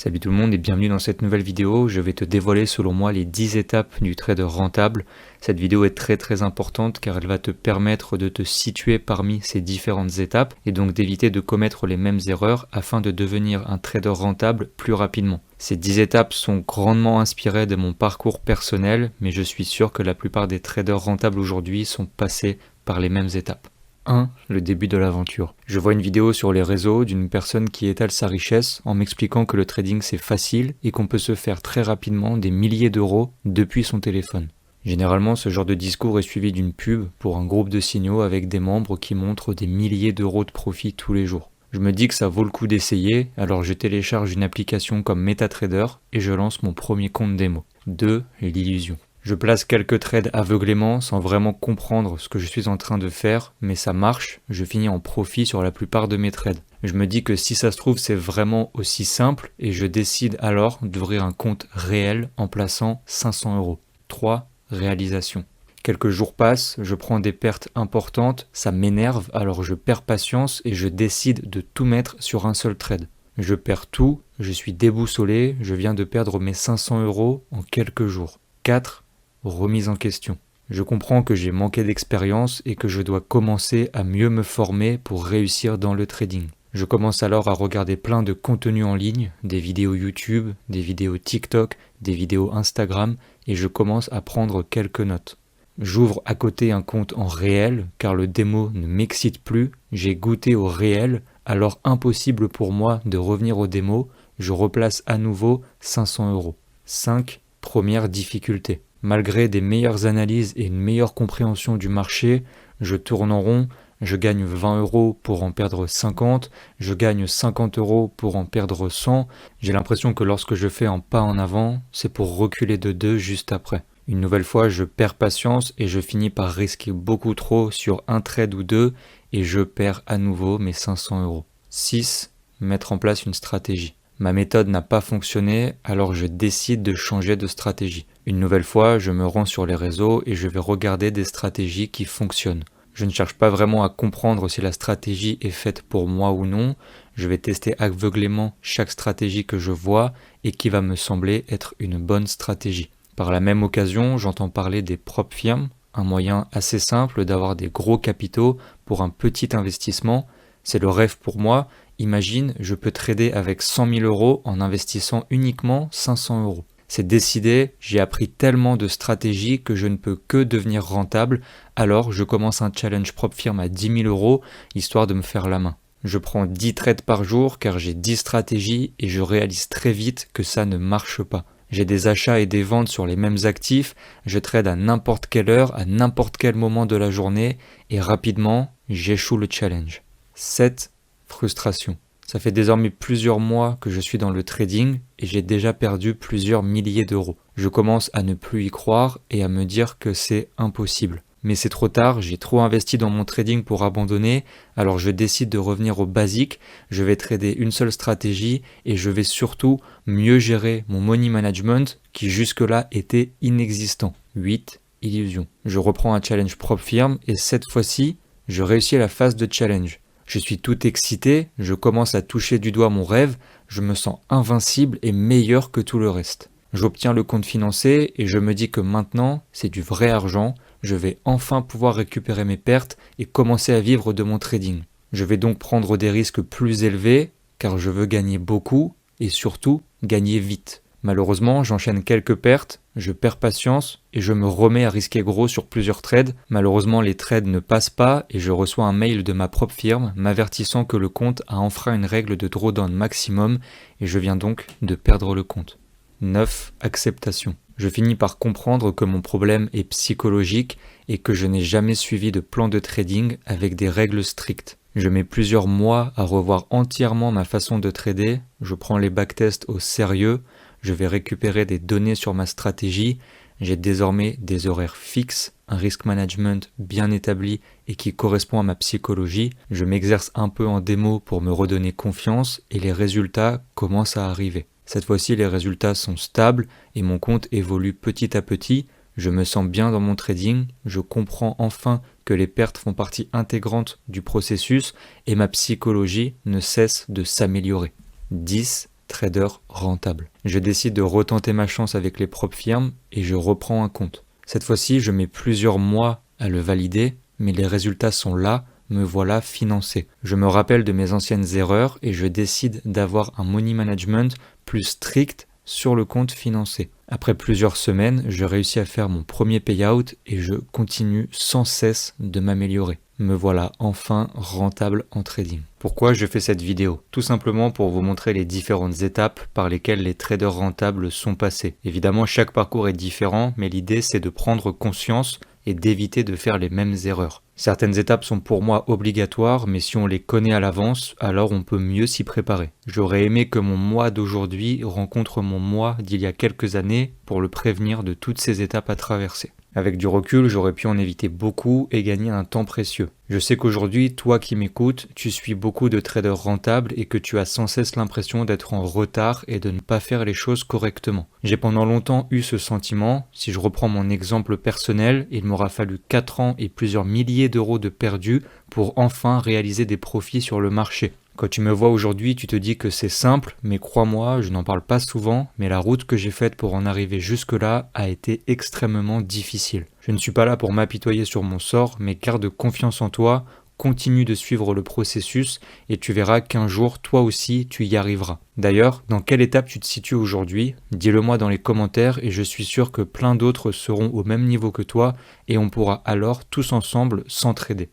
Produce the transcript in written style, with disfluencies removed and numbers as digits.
Salut tout le monde et bienvenue dans cette nouvelle vidéo. Je vais te dévoiler selon moi les 10 étapes du trader rentable. Cette vidéo est très importante car elle va te permettre de te situer parmi ces différentes étapes et donc d'éviter de commettre les mêmes erreurs afin de devenir un trader rentable plus rapidement. Ces 10 étapes sont grandement inspirées de mon parcours personnel, mais je suis sûr que la plupart des traders rentables aujourd'hui sont passés par les mêmes étapes. 1. Le début de l'aventure. Je vois une vidéo sur les réseaux d'une personne qui étale sa richesse en m'expliquant que le trading c'est facile et qu'on peut se faire très rapidement des milliers d'euros depuis son téléphone. Généralement, ce genre de discours est suivi d'une pub pour un groupe de signaux avec des membres qui montrent des milliers d'euros de profit tous les jours. Je me dis que ça vaut le coup d'essayer, alors je télécharge une application comme MetaTrader et je lance mon premier compte démo. 2. L'illusion. Je place quelques trades aveuglément sans vraiment comprendre ce que je suis en train de faire, mais ça marche, je finis en profit sur la plupart de mes trades. Je me dis que si ça se trouve c'est vraiment aussi simple et je décide alors d'ouvrir un compte réel en plaçant 500 euros. 3. Réalisation. Quelques jours passent, je prends des pertes importantes, ça m'énerve, alors je perds patience et je décide de tout mettre sur un seul trade. Je perds tout, je suis déboussolé, je viens de perdre mes 500 euros en quelques jours. 4. Remise en question. Je comprends que j'ai manqué d'expérience et que je dois commencer à mieux me former pour réussir dans le trading. Je commence alors à regarder plein de contenus en ligne, des vidéos YouTube, des vidéos TikTok, des vidéos Instagram et je commence à prendre quelques notes. J'ouvre à côté un compte en réel car le démo ne m'excite plus, j'ai goûté au réel, alors impossible pour moi de revenir au démo, je replace à nouveau 500 euros. 5. Première difficulté. Malgré des meilleures analyses et une meilleure compréhension du marché, je tourne en rond, je gagne 20 euros pour en perdre 50, je gagne 50 euros pour en perdre 100. J'ai l'impression que lorsque je fais un pas en avant, c'est pour reculer de 2 juste après. Une nouvelle fois, je perds patience et je finis par risquer beaucoup trop sur un trade ou deux et je perds à nouveau mes 500 euros. 6. Mettre en place une stratégie. Ma méthode n'a pas fonctionné, alors je décide de changer de stratégie. Une nouvelle fois, je me rends sur les réseaux et je vais regarder des stratégies qui fonctionnent. Je ne cherche pas vraiment à comprendre si la stratégie est faite pour moi ou non. Je vais tester aveuglément chaque stratégie que je vois et qui va me sembler être une bonne stratégie. Par la même occasion, j'entends parler des prop firms, un moyen assez simple d'avoir des gros capitaux pour un petit investissement. C'est le rêve pour moi. Imagine, je peux trader avec 100 000 euros en investissant uniquement 500 euros. C'est décidé, j'ai appris tellement de stratégies que je ne peux que devenir rentable, alors je commence un challenge prop firm à 10 000 euros, histoire de me faire la main. Je prends 10 trades par jour car j'ai 10 stratégies et je réalise très vite que ça ne marche pas. J'ai des achats et des ventes sur les mêmes actifs, je trade à n'importe quelle heure, à n'importe quel moment de la journée et rapidement, j'échoue le challenge. 7. Frustration. Ça fait désormais plusieurs mois que je suis dans le trading et j'ai déjà perdu plusieurs milliers d'euros. Je commence à ne plus y croire et à me dire que c'est impossible. Mais c'est trop tard, j'ai trop investi dans mon trading pour abandonner, alors je décide de revenir au basique, je vais trader une seule stratégie et je vais surtout mieux gérer mon money management qui jusque-là était inexistant. 8. Illusion. Je reprends un challenge prop firm et cette fois-ci, je réussis la phase de challenge. Je suis tout excité, je commence à toucher du doigt mon rêve, je me sens invincible et meilleur que tout le reste. J'obtiens le compte financé et je me dis que maintenant, c'est du vrai argent, je vais enfin pouvoir récupérer mes pertes et commencer à vivre de mon trading. Je vais donc prendre des risques plus élevés car je veux gagner beaucoup et surtout gagner vite. Malheureusement, j'enchaîne quelques pertes, je perds patience et je me remets à risquer gros sur plusieurs trades. Malheureusement, les trades ne passent pas et je reçois un mail de ma propre firme m'avertissant que le compte a enfreint une règle de drawdown maximum et je viens donc de perdre le compte. 9. Acceptation. Je finis par comprendre que mon problème est psychologique et que je n'ai jamais suivi de plan de trading avec des règles strictes. Je mets plusieurs mois à revoir entièrement ma façon de trader, je prends les backtests au sérieux, je vais récupérer des données sur ma stratégie, j'ai désormais des horaires fixes, un risk management bien établi et qui correspond à ma psychologie, je m'exerce un peu en démo pour me redonner confiance et les résultats commencent à arriver. Cette fois-ci, les résultats sont stables et mon compte évolue petit à petit, je me sens bien dans mon trading, je comprends enfin que les pertes font partie intégrante du processus et ma psychologie ne cesse de s'améliorer. 10. trader rentable. Je décide de retenter ma chance avec les propres firmes et je reprends un compte. Cette fois-ci, je mets plusieurs mois à le valider, mais les résultats sont là, me voilà financé. Je me rappelle de mes anciennes erreurs et je décide d'avoir un money management plus strict sur le compte financé. Après plusieurs semaines, je réussis à faire mon premier payout et je continue sans cesse de m'améliorer. Me voilà enfin rentable en trading. Pourquoi je fais cette vidéo? Tout simplement pour vous montrer les différentes étapes par lesquelles les traders rentables sont passés. Évidemment, chaque parcours est différent, mais l'idée c'est de prendre conscience et d'éviter de faire les mêmes erreurs. Certaines étapes sont pour moi obligatoires, mais si on les connaît à l'avance, alors on peut mieux s'y préparer. J'aurais aimé que mon moi d'aujourd'hui rencontre mon moi d'il y a quelques années pour le prévenir de toutes ces étapes à traverser. Avec du recul, j'aurais pu en éviter beaucoup et gagner un temps précieux. Je sais qu'aujourd'hui, toi qui m'écoutes, tu suis beaucoup de traders rentables et que tu as sans cesse l'impression d'être en retard et de ne pas faire les choses correctement. J'ai pendant longtemps eu ce sentiment. Si je reprends mon exemple personnel, il m'aura fallu 4 ans et plusieurs milliers d'euros de perdus pour enfin réaliser des profits sur le marché. Quand tu me vois aujourd'hui, tu te dis que c'est simple, mais crois-moi, je n'en parle pas souvent, mais la route que j'ai faite pour en arriver jusque-là a été extrêmement difficile. Je ne suis pas là pour m'apitoyer sur mon sort, mais garde confiance en toi, continue de suivre le processus et tu verras qu'un jour, toi aussi, tu y arriveras. D'ailleurs, dans quelle étape tu te situes aujourd'hui? Dis-le moi dans les commentaires et je suis sûr que plein d'autres seront au même niveau que toi et on pourra alors tous ensemble s'entraider.